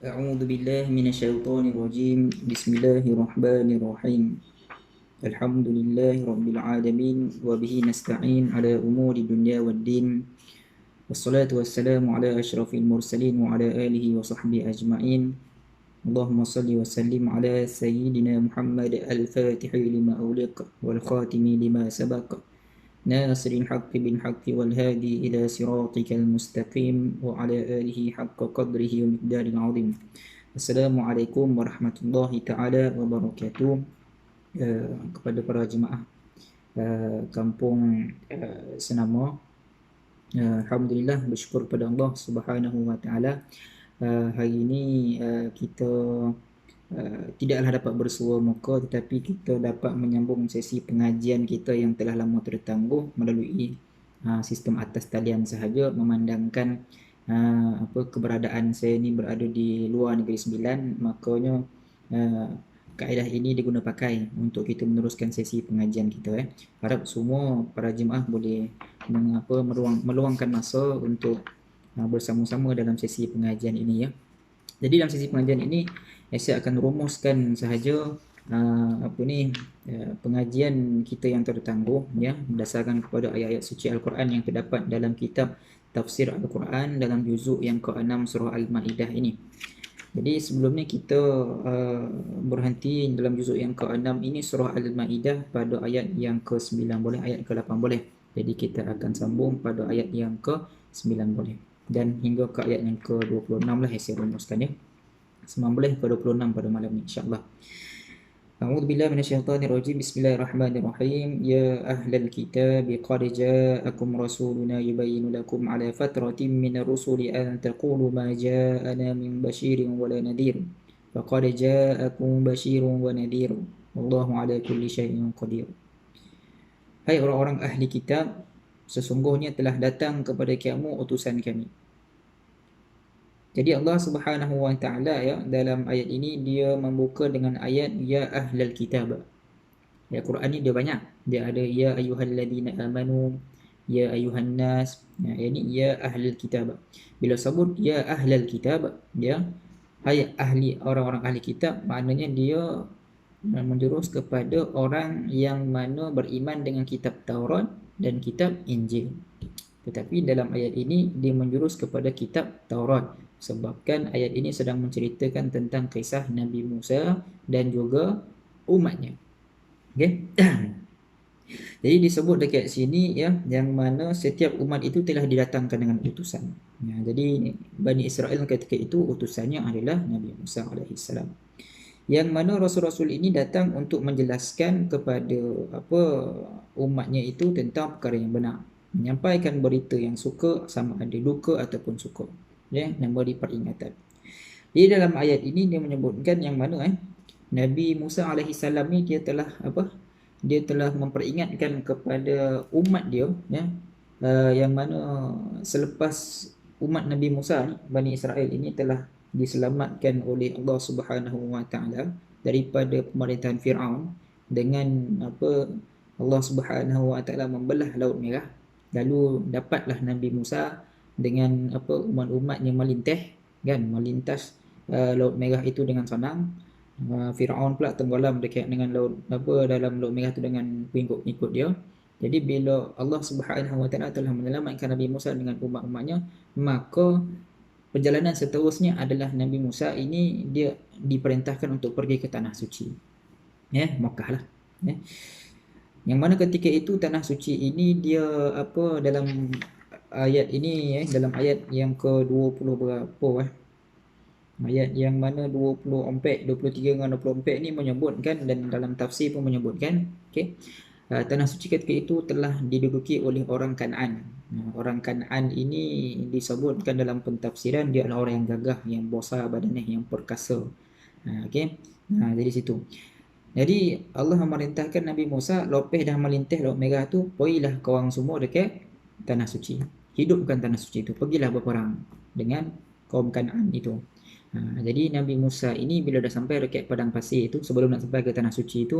أعوذ بالله من الشيطان الرجيم بسم الله الرحمن الرحيم الحمد لله رب العالمين وبه نستعين على أمور الدنيا والدين والصلاة والسلام على أشرف المرسلين وعلى آله وصحبه أجمعين اللهم صل وسلم على سيدنا محمد الفاتح لما أغلق والخاتم لما سبق ناصر الحق بالحق والهادي إلى صراطك المستقيم وعلى آله حق قدره ومقدار العظيم. Assalamualaikum warahmatullahi taala wabarakatuh. Kepada para jemaah kampung Senama, alhamdulillah, bersyukur kepada Allah Subhanahu wa taala. Hari ini kita tidaklah dapat bersua muka, tetapi kita dapat menyambung sesi pengajian kita yang telah lama tertangguh melalui sistem atas talian sahaja, memandangkan keberadaan saya ni berada di luar Negeri Sembilan, makanya kaedah ini diguna pakai untuk kita meneruskan sesi pengajian kita. Harap semua para jemaah boleh meluangkan masa untuk bersama-sama dalam sesi pengajian ini ya. Jadi dalam sesi pengajian ini saya akan rumuskan sahaja pengajian kita yang tertangguh ya, berdasarkan kepada ayat-ayat suci Al-Quran yang terdapat dalam kitab Tafsir Al-Quran dalam juzuk yang ke-6 surah Al-Ma'idah ini. Jadi sebelum ni kita berhenti dalam juzuk yang ke-6 ini, surah Al-Ma'idah, pada ayat yang ke-9 boleh, ayat ke-8 boleh. Jadi kita akan sambung pada ayat yang ke-9 boleh, dan hingga ke ayat yang ke-26 lah saya rumuskan ya. 9 boleh ke 26 pada malam ni insya-Allah. أعوذ بالله من الشيطان الرجيم بسم الله الرحمن الرحيم يا أهل الكتاب قد جاءكم رسولنا يبين لكم على فترة من الرسل أن تقولوا ما جاءنا من بشير ولا نذير فقد جاءكم بشير ونذير والله على كل شيء قدير. Hai orang-orang ahli kitab, sesungguhnya telah datang kepada kamu utusan kami. Jadi Allah Subhanahu wa taala ya, dalam ayat ini dia membuka dengan ayat ya ahlal kitab. Ya, Quran ni dia banyak. Dia ada ya ayyuhalladzina amanu, ya ayyuhan nas. Ya, ini ya ahlul kitab. Bila sebut ya ahlal kitab, dia hai ahli, orang-orang ahli kitab, maknanya dia menjurus kepada orang yang mana beriman dengan kitab Taurat dan kitab Injil. Tetapi dalam ayat ini dia menjurus kepada kitab Taurat, sebabkan ayat ini sedang menceritakan tentang kisah Nabi Musa dan juga umatnya. Okay? Jadi disebut dekat sini ya, yang mana setiap umat itu telah didatangkan dengan utusan. Ya, jadi Bani Israel ketika itu utusannya adalah Nabi Musa alaihissalam. Yang mana rasul-rasul ini datang untuk menjelaskan kepada umatnya itu tentang perkara yang benar, menyampaikan berita yang suka sama ada duka ataupun suka, ya, memberi peringatan. Di dalam ayat ini dia menyebutkan yang mana Nabi Musa alaihissalam ni dia telah memperingatkan kepada umat dia ya, yang mana selepas umat Nabi Musa ni, Bani Israel ini telah diselamatkan oleh Allah Subhanahu wa taala daripada pemerintahan Firaun dengan Allah Subhanahu wa taala membelah Laut Merah. Lalu dapatlah Nabi Musa dengan umat-umatnya melintas Laut Merah itu dengan senang. Firaun pula tenggelam dekat dengan dalam Laut Merah itu dengan pengikut-pengikut dia. Jadi bila Allah Subhanahu wa taala telah menyelamatkan Nabi Musa dengan umat-umatnya, maka perjalanan seterusnya adalah Nabi Musa ini dia diperintahkan untuk pergi ke tanah suci. Ya, Makkah lah. Ya. Yang mana ketika itu tanah suci ini dia dalam ayat ini dalam ayat yang ke-20 berapa ayat yang mana 24, 23 dengan 24 ni menyebutkan, dan dalam tafsir pun menyebutkan, okey, tanah suci ketika itu telah diduduki oleh orang Kan'an. Orang Kan'an ini disebutkan dalam pentafsiran dia adalah orang yang gagah, yang besar badannya, yang perkasa. Okey. Dari situ. Jadi Allah memerintahkan Nabi Musa, lepas dah melintah Laut Merah tu, pergilah korang semua dekat tanah suci. Hidupkan tanah suci itu. Pergilah berperang dengan kaum Kan'an itu. Jadi Nabi Musa ini bila dah sampai dekat padang pasir itu, sebelum nak sampai ke tanah suci itu,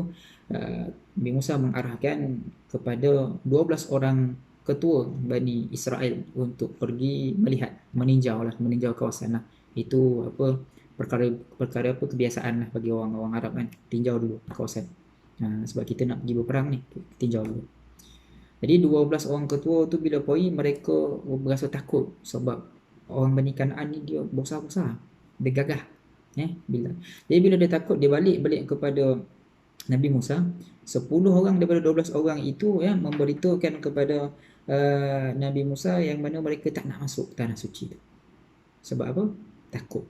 Nabi Musa mengarahkan kepada 12 orang ketua Bani Israel untuk pergi melihat, meninjau kawasan lah. Itu perkara apa kebiasaan lah bagi orang Arab kan, tinjau dulu kawasan. Sebab kita nak pergi berperang ni, tinjau dulu. Jadi 12 orang ketua tu bila pergi, mereka berasa takut sebab orang Bani Kanaan ni dia besar-besar, dia gagah. Jadi bila dia takut, dia balik kepada Nabi Musa. 10 orang daripada 12 orang itu memberitahukan kepada Nabi Musa yang mana mereka tak nak masuk tanah suci tu. Sebab apa? Takut.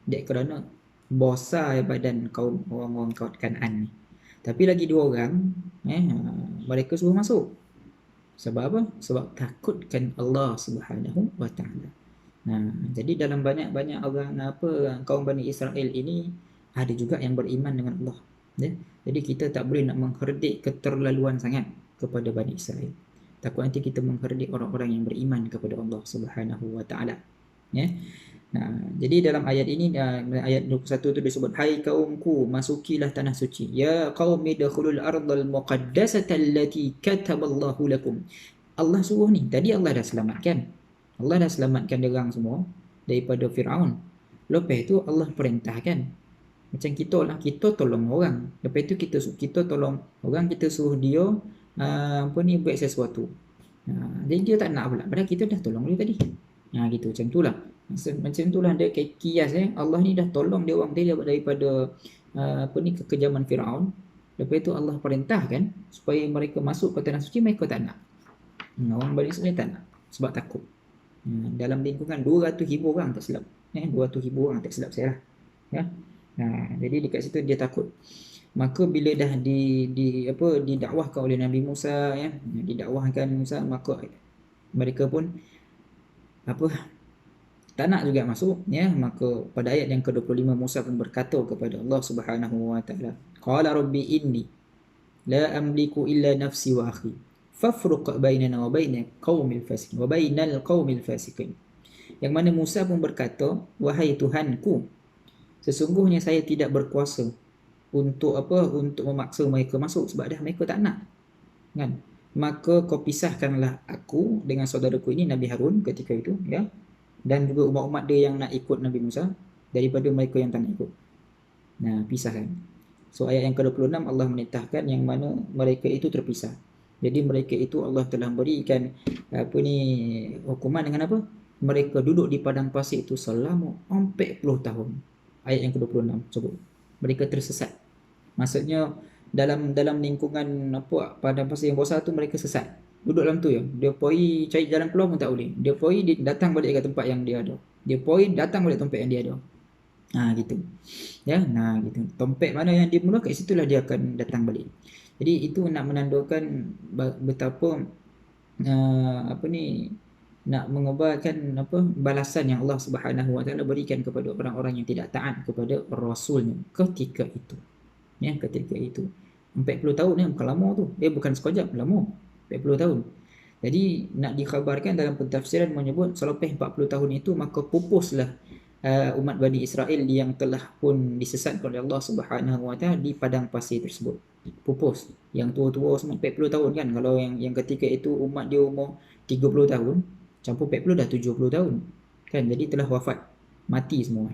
Dia kerana besar badan kaum orang-orang Kanaan ni. Tapi lagi 2 orang mereka suruh masuk. Sebab apa? Sebab takutkan Allah Subhanahu wa taala. Jadi dalam banyak-banyak orang kaum Bani Israel ini ada juga yang beriman dengan Allah. Jadi kita tak boleh nak mengherdik keterlaluan sangat kepada Bani Israel. Takut nanti kita mengherdik orang-orang yang beriman kepada Allah Subhanahu wa taala. Jadi dalam ayat ini, ayat 21 tu disebut, hai kaumku, masukilah tanah suci. Ya qaumi dakhulul ardal muqaddasata allati kataballahu lakum. Allah suruh ni. Tadi Allah dah selamatkan. Allah dah selamatkan derang semua daripada Firaun. Lepas tu Allah perintahkan. Macam kita lah, kita tolong orang. Lepas tu kita tolong orang, kita suruh dia buat sesuatu. Jadi dia tak nak pula. Padahal kita dah tolong dia tadi. Gitu, macam tu lah. Macam tu lah dia kias. Allah ni dah tolong dia orang tadi daripada kekejaman Firaun. Lepas tu Allah perintahkan supaya mereka masuk ke tanah suci, mereka tak nak. Orang Bani Israel tak nak sebab takut. Dalam lingkungan 200,000 orang tak silap. 200,000 orang tak silap saya lah. Jadi dekat situ dia takut. Maka bila dah didakwahkan oleh Nabi Musa, didakwahkan Musa, maka mereka pun tak nak juga masuk. Maka pada ayat yang ke-25 Musa pun berkata kepada Allah Subhanahu wa taala, qala rabbi inni la amliku illa nafsi wa akhi fafruq bainana wa bainal qaumil fasiqin. Yang mana Musa pun berkata, wahai Tuhanku, sesungguhnya saya tidak berkuasa untuk memaksa mereka masuk sebab dah mereka tak nak. Kan? Maka kau pisahkanlah aku dengan saudaraku ini Nabi Harun ketika itu, dan juga umat-umat dia yang nak ikut Nabi Musa daripada mereka yang tak nak ikut. Pisahkan. So ayat yang ke-26 Allah menitahkan yang mana mereka itu terpisah. Jadi mereka itu Allah telah berikan hukuman dengan apa? Mereka duduk di padang pasir itu selama 40 tahun. Ayat yang ke-26 sebut. Mereka tersesat. Maksudnya dalam lingkungan padang pasir yang besar tu mereka sesat. Duduk dalam tu dia pergi cari jalan keluar pun tak boleh. Dia pergi datang balik ke tempat yang dia ada. Dia pergi datang balik tempat yang dia ada. Gitu. Gitu. Tempat mana yang dia mula, kat situlah dia akan datang balik. Jadi itu nak menandakan betapa nak mengobarkan balasan yang Allah Subhanahu wa taala berikan kepada orang-orang yang tidak taat kepada rasulnya ketika itu. Ketika itu 40 tahun bukan lama tu. Bukan sekejap, lama. 40 tahun. Jadi nak dikhabarkan dalam pentafsiran menyebut selepas 40 tahun itu maka pupuslah umat Bani Israel yang telah pun disesatkan oleh Allah Subhanahu wa taala di padang pasir tersebut. Pupus. Yang tua-tua semua 40 tahun kan. Kalau yang ketika itu umat dia umur 30 tahun, campur 40 dah 70 tahun. Kan, jadi telah wafat, mati semua.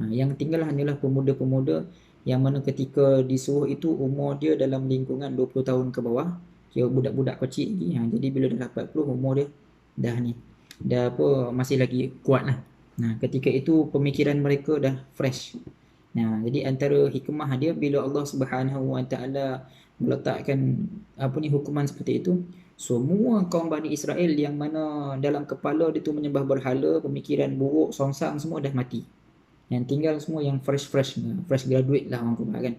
Yang tinggal hanyalah pemuda-pemuda yang mana ketika disuruh itu umur dia dalam lingkungan 20 tahun ke bawah. Kira budak-budak kecil lagi. Jadi bila dah 40 umur dia dah masih lagi kuat lah. Ketika itu pemikiran mereka dah fresh. Jadi antara hikmah dia bila Allah Subhanahu wa taala meletakkan hukuman seperti itu, semua kaum Bani Israel yang mana dalam kepala dia tu menyembah berhala, pemikiran buruk, songsang semua dah mati. Yang tinggal semua yang fresh graduate lah orang kata kan.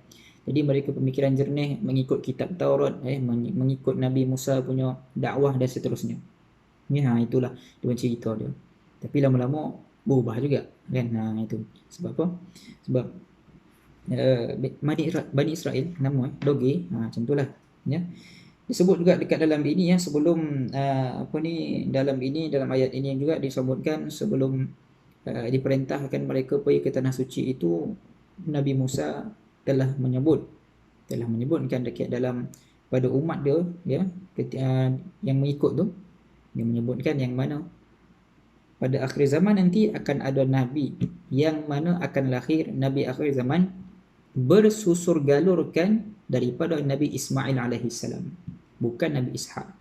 Jadi mereka pemikiran jernih, mengikut kitab Taurat, mengikut Nabi Musa punya dakwah dan seterusnya. Itulah dia cerita dia. Tapi lama-lama berubah juga kan. Itu sebab apa? Sebab Bani Israel nama doge, macam itulah disebut juga dekat dalam ini sebelum dalam ayat ini juga disebutkan sebelum diperintahkan mereka pergi ke tanah suci itu, Nabi Musa telah menyebutkan dekat dalam pada umat dia yang mengikut tu, dia menyebutkan yang mana pada akhir zaman nanti akan ada nabi yang mana akan lahir, nabi akhir zaman bersusur galurkan daripada Nabi Ismail alaihi salam, bukan Nabi Ishaq.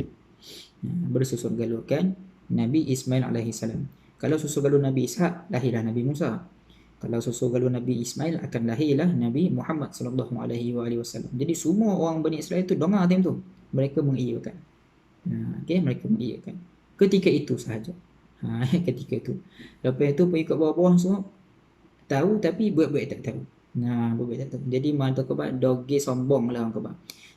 Bersusur galurkan Nabi Ismail alaihi salam. Kalau susur galur Nabi Ishaq, lahirlah Nabi Musa. Kalau susur galur Nabi Ismail, akan lahirlah Nabi Muhammad sallallahu alaihi wasallam. Jadi semua orang Bani Israel itu dengar time tu, mereka mengiyakan. Okey, mereka mengiyakan. Ketika itu sahaja. Ketika itu. Lepas itu pergi kat bawah-bawah semua tahu tapi buat-buat tak tahu. Buat-buat tak tahu. Jadi mana kebab doge sombong lah orang kebab.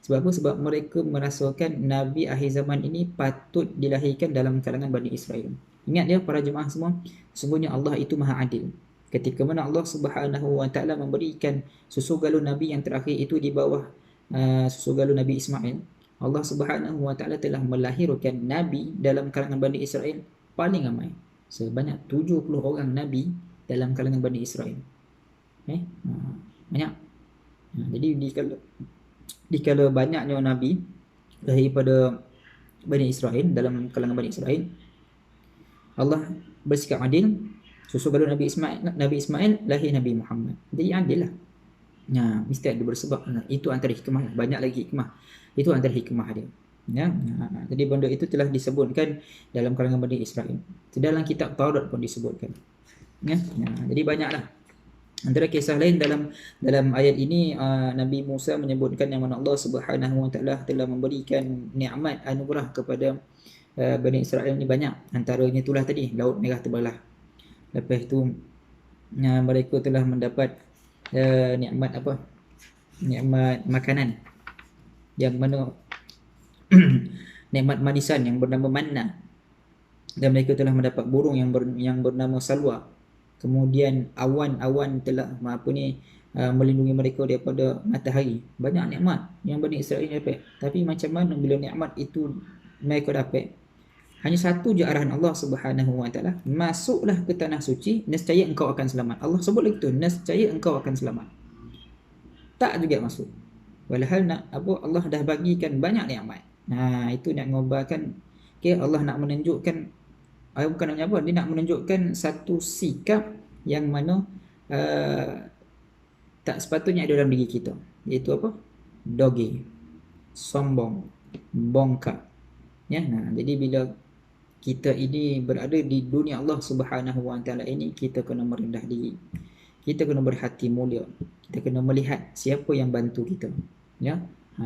Sebab apa? Sebab mereka merasakan Nabi akhir zaman ini patut dilahirkan dalam kalangan Bani Israel. Ingat ya para jemaah semua, sesungguhnya Allah itu maha adil. Ketika mana Allah Subhanahu wa taala memberikan susu galur Nabi yang terakhir itu di bawah susu galur Nabi Ismail, Allah Subhanahu wa taala telah melahirkan Nabi dalam kalangan Bani Israel paling ramai. Sebanyak 70 orang Nabi dalam kalangan Bani Israel. Banyak. Jadi dikala banyaknya Nabi daripada Bani Israel, dalam kalangan Bani Israel, Allah bersikap adil. Susu galur Nabi Ismail lahir Nabi Muhammad. Jadi adil lah. Mesti ada bersebab. Itu antara hikmah. Banyak lagi hikmah. Itu antara hikmah dia. Jadi benda itu telah disebutkan dalam kalangan Bani Israel. Dalam kitab Taurat pun disebutkan. Jadi banyaklah. Antara kisah lain dalam ayat ini, Nabi Musa menyebutkan yang mana Allah Subhanahu wa taala telah memberikan nikmat anugerah kepada Bani Israel ni banyak. Antaranya itulah tadi, Laut Merah terbelah. Lepas tu mereka telah mendapat nikmat apa? Nikmat makanan yang mana nikmat manisan yang bernama manna. Dan mereka telah mendapat burung yang bernama salwa. Kemudian awan-awan telah melindungi mereka daripada matahari. Banyak nikmat yang Bani Israel dapat. Tapi macam mana bila nikmat itu mereka dapat? Hanya satu je arahan Allah Subhanahu wa taala, masuklah ke tanah suci, nescaya engkau akan selamat. Allah sebut lagi tu, nescaya engkau akan selamat. Tak juga masuk. Walhal Allah dah bagikan banyak nikmat. Itu nak ngobarkan, Allah nak menunjukkan, bukan nak apa, dia nak menunjukkan satu sikap yang mana tak sepatutnya ada dalam diri kita, iaitu apa? Doge, sombong, bongkak. Jadi bila kita ini berada di dunia Allah Subhanahu wa taala ini, kita kena merendah diri. Kita kena berhati mulia. Kita kena melihat siapa yang bantu kita.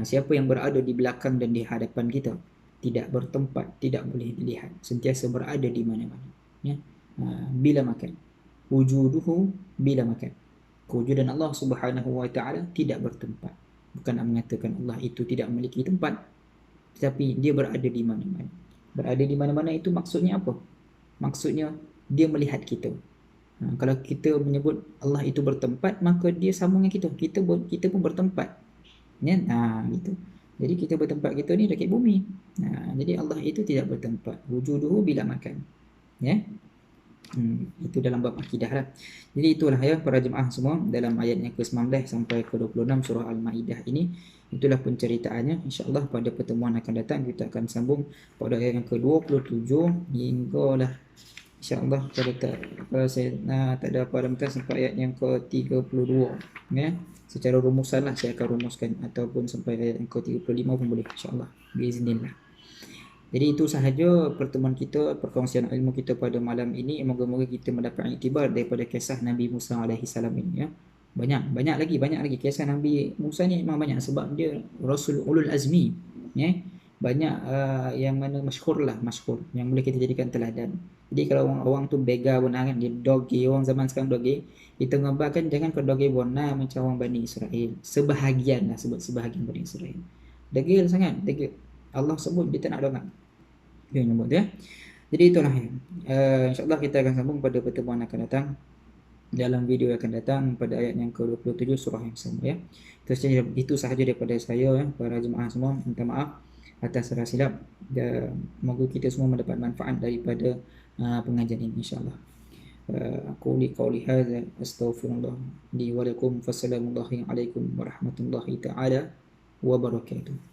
Siapa yang berada di belakang dan di hadapan kita. Tidak bertempat, tidak boleh dilihat. Sentiasa berada di mana-mana. Bila makan. Wujuduhu bila makan. Kewujudan Allah Subhanahu wa taala tidak bertempat. Bukan nak mengatakan Allah itu tidak memiliki tempat, tetapi dia berada di mana-mana. Berada di mana-mana itu maksudnya apa? Maksudnya dia melihat kita. Kalau kita menyebut Allah itu bertempat, maka dia sama dengan kita. Kita pun bertempat. Gitu. Jadi kita bertempat kita ni dekat bumi. Jadi Allah itu tidak bertempat. Wujuduhu bila makan. Itu dalam bab akidah lah. Jadi itulah ya para jemaah semua, dalam ayat yang ke-19 sampai ke-26 surah Al-Maidah ini, itulah penceritaannya. InsyaAllah pada pertemuan akan datang kita akan sambung pada ayat yang ke-27 hinggalah InsyaAllah kalau saya tak ada apa dalam sampai ayat yang ke-32. Secara rumusan lah saya akan rumuskan, ataupun sampai ayat yang ke-35 pun boleh insyaAllah. Biiznillah. Jadi itu sahaja pertemuan kita, perkongsian ilmu kita pada malam ini. Moga-moga kita mendapat iktibar daripada kisah Nabi Musa alaihi salam ini. Banyak lagi kisah Nabi Musa ni memang banyak, sebab dia Rasul Ulul Azmi. Banyak yang mana masyhur, yang boleh kita jadikan teladan. Jadi kalau orang tu bega benar kan, dia doge, orang zaman sekarang doge, kita ngabarkan jangan kau doge benar macam orang Bani Israel. Sebahagian Bani Israel. Degil sangat, degil. Allah sebut dia tak nak dengar. Dia nyebut ya. Jadi itulah insyaAllah kita akan sambung pada pertemuan akan datang, dalam video akan datang pada ayat yang ke-27 surah yang sama ya. Itu sahaja daripada saya ya, para jemaah semua. Minta maaf atas salah silap, dan semoga kita semua mendapat manfaat daripada pengajian ini insyaAllah. Aku qauli hadza astaghfirullah li wa lakum. Wassalamualaikum warahmatullahi taala wabarakatuh.